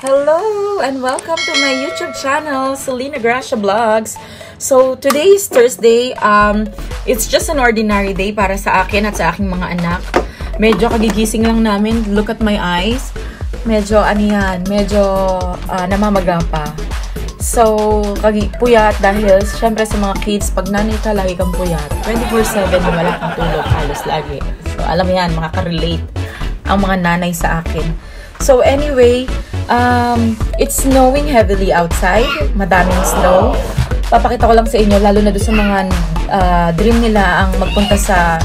Hello and welcome to my YouTube channel, Selena Gracia Vlogs. So today is Thursday. It's just an ordinary day para sa akin at sa aking mga anak. Medyo kagigising lang namin. Look at my eyes. Medyo namamaga pa. So puyat dahil syempre sa mga kids, pag nanay ka, lagi kang puyat. 24/7 na wala kang tulog halos lagi. So alam mo yan, makaka-relate ang mga nanay sa akin. So anyway, it's snowing heavily outside. Madaming snow. Papakita ko lang sa inyo, lalo na doon sa mga dream nila ang magpunta sa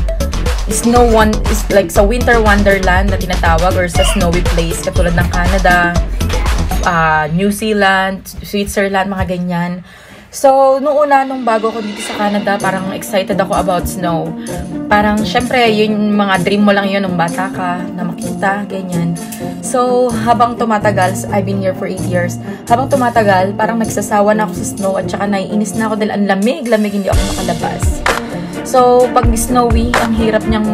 sa winter wonderland na tinatawag or sa snowy place katulad ng Canada, New Zealand, Switzerland, mga ganyan. So, nung bago ko dito sa Canada, parang excited ako about snow. Parang, syempre, yung mga dream mo lang yun nung bata ka, na makita, ganyan. So, habang tumatagal, I've been here for 8 years, habang tumatagal, parang nagsasawa na ako sa snow at saka naiinis na ako dahil ang lamig, hindi ako makalabas. So, pag snowy, ang hirap niyang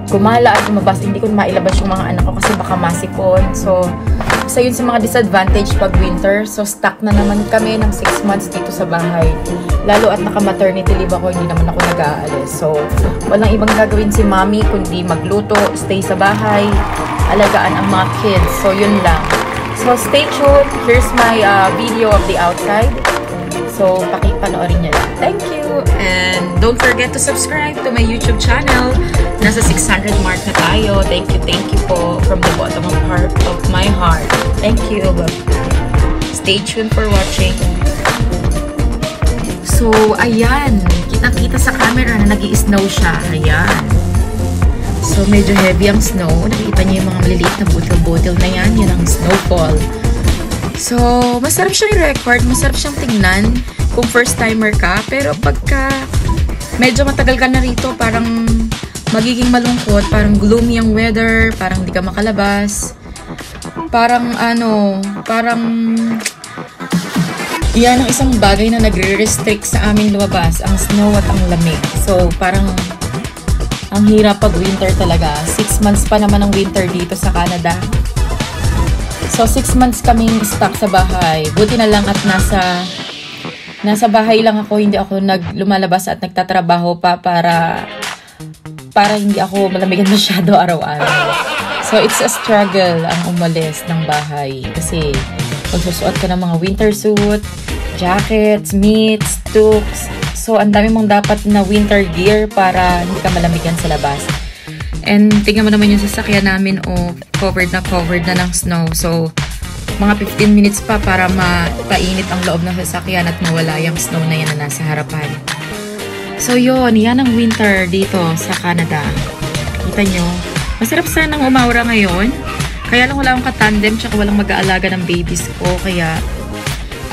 gumala at lumabas. Hindi ko mailabas yung mga anak ko kasi baka masipon. So, isa yun sa mga disadvantage pag winter. So, stuck na naman kami ng 6 months dito sa bahay. Lalo at naka-maternity leave ako, hindi naman ako nag-aalis. So, walang ibang gagawin si mommy kundi magluto, stay sa bahay, alagaan ang mga kids. So, yun lang. So, stay tuned. Here's my video of the outside. So, pakipanoorin niyo lang. Thank you! And don't forget to subscribe to my YouTube channel. Nasa 600 mark na tayo. Thank you po from the bottom of my heart. Thank you. Stay tuned for watching. So, ayan. Kitang-kita sa camera na nag-i-snow siya. Ayan. So, medyo heavy ang snow. Nakikita niyo yung mga maliliit na butil-butil na yan. Yan ang snowfall. So, masarap siyang i-record, masarap siyang tingnan kung first timer ka. Pero pagka medyo matagal ka na rito, parang magiging malungkot, parang gloomy ang weather, parang di ka makalabas. Parang yan ang isang bagay na nagre-restrict sa aming lumabas, ang snow at ang lamig. So, parang ang hirap pag winter talaga. 6 months pa naman ang winter dito sa Canada. So, 6 months kaming stuck sa bahay. Buti na lang at nasa bahay lang ako. Hindi ako lumalabas at nagtatrabaho pa para hindi ako malamigan masyado araw-araw. So, it's a struggle ang umalis ng bahay. Kasi, magsusuot ka ng mga winter suit, jackets, mitts, toques. So, ang dami mong dapat na winter gear para hindi ka malamigan sa labas. And tingnan mo naman yung sasakyan namin, covered na ng snow. So, mga 15 minutes pa para mapainit ang loob ng sasakyan at mawala yung snow na yan na nasa harapan. So, yun. Yan ang winter dito sa Canada. Kita nyo. Masarap sanang umaura ngayon. Kaya lang wala akong katandem tsaka walang mag-aalaga ng babies ko. Kaya,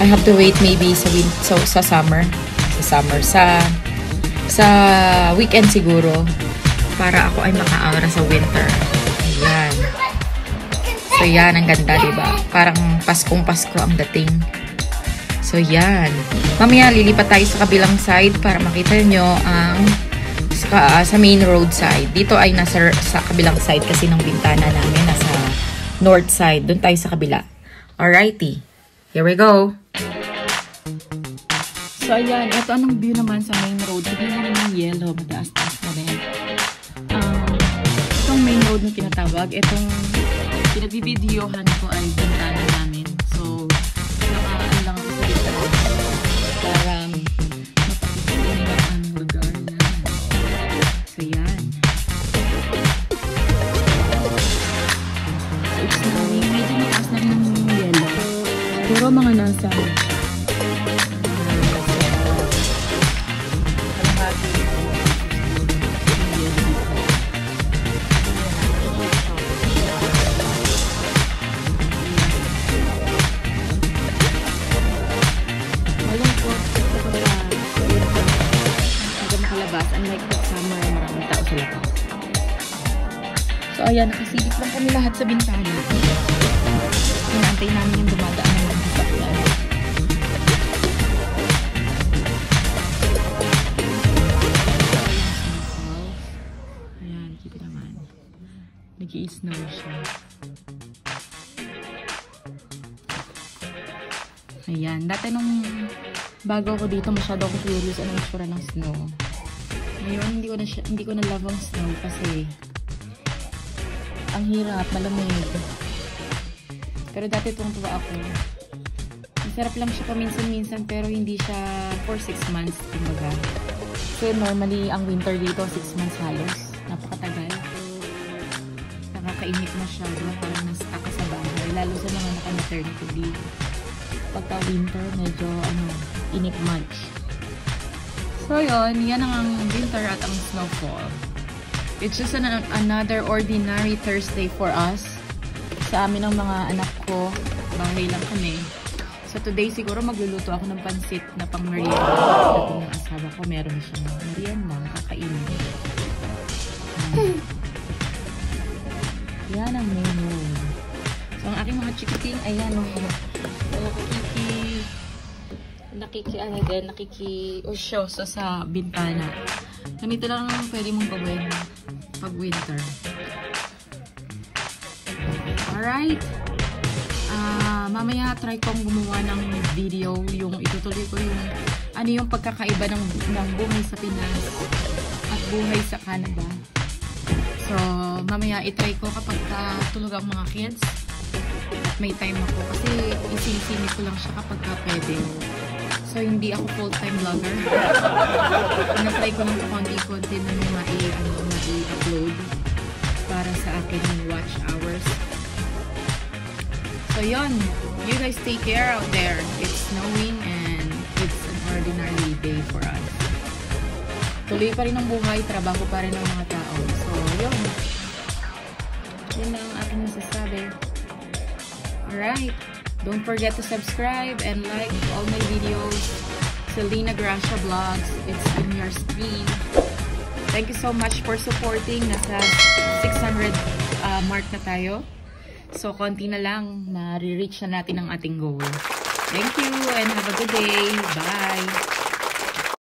I have to wait maybe sa summer. Sa weekend siguro. Para ako ay maka-aura sa winter. Ayan. So, yan. Ang ganda, diba? Parang Paskong-Pasko ang dating. So, yan. Mamaya, lilipat tayo sa kabilang side para makita nyo ang sa main road side. Dito ay sa kabilang side kasi ng bintana namin. Nasa north side. Doon tayo sa kabila. Alrighty. Here we go. So, ayan. Ito anong view naman sa main road. Hindi na naman yellow. Mataas-taas na rin. Itong main road na tinatawag, itong pinabibidyohan ko ay bintana namin. So, nakakaan lang ako sa dito para mapakita nyo ang lugar na. So, yan. So, it's snowing. Medyo mataas na rin ang yellow. Pero mga nasa unlike the summer, maraming tao sa labas. So, ayan, nakasilip lang kami lahat sa bintana. Inaantay namin yung dumadaan ng sasakyan. Ayan, kita naman. Nag-i-snow siya. Ayan. Dati nung bago ako dito, masyado ako curious anong itsura ng snow. Ngayon, hindi ko na love ang snow kasi ang hirap, malamig. Pero dati tuwa ako. Masarap lang siya paminsan-minsan pero hindi siya for 6 months, kumbaga. So normally, ang winter dito, 6 months halos. Napakatagal. Nakakainip masyado. Parang na-stuck ka sa bahay. Lalo sa mga naka-maternity leave. Pagka winter, medyo inip much. So yun, yan ang winter at ang snowfall. It's just another ordinary Thursday for us. Sa amin ng mga anak ko, bahay lang kami. So today siguro magluluto ako ng pansit na pang merienda. Dating ng asawa ko, meron siyang merienda, kakainin. Yan ang menu. So ang aking mga chikiting, ayan o. Nakiki-usyoso sa bintana. Ganito lang pwede mong gawin pag winter. Alright. Mamaya try kong gumawa ng video yung itutuloy ko yung pagkakaiba ng buhay sa Pinas at buhay sa Canada. So mamaya itry ko kapag tulog ang mga kids at may time ako kasi isinisini ko lang siya kapag pwede. So hindi ako full-time vlogger. Tinatry ko lang konti-konti na ma-upload para sa akin yung watch hours. So yun, you guys take care out there. It's snowing and it's an ordinary day for us. Tuloy pa rin ang buhay, trabaho pa rin ang mga tao. So yun, yun ang aking masasabi. Alright, don't forget to subscribe and like all my videos. Selena Gracia Vlogs, it's on your screen. Thank you so much for supporting. Nasa 600 mark na tayo. So, konti na lang, ma-reach na natin ang ating goal. Thank you and have a good day. Bye!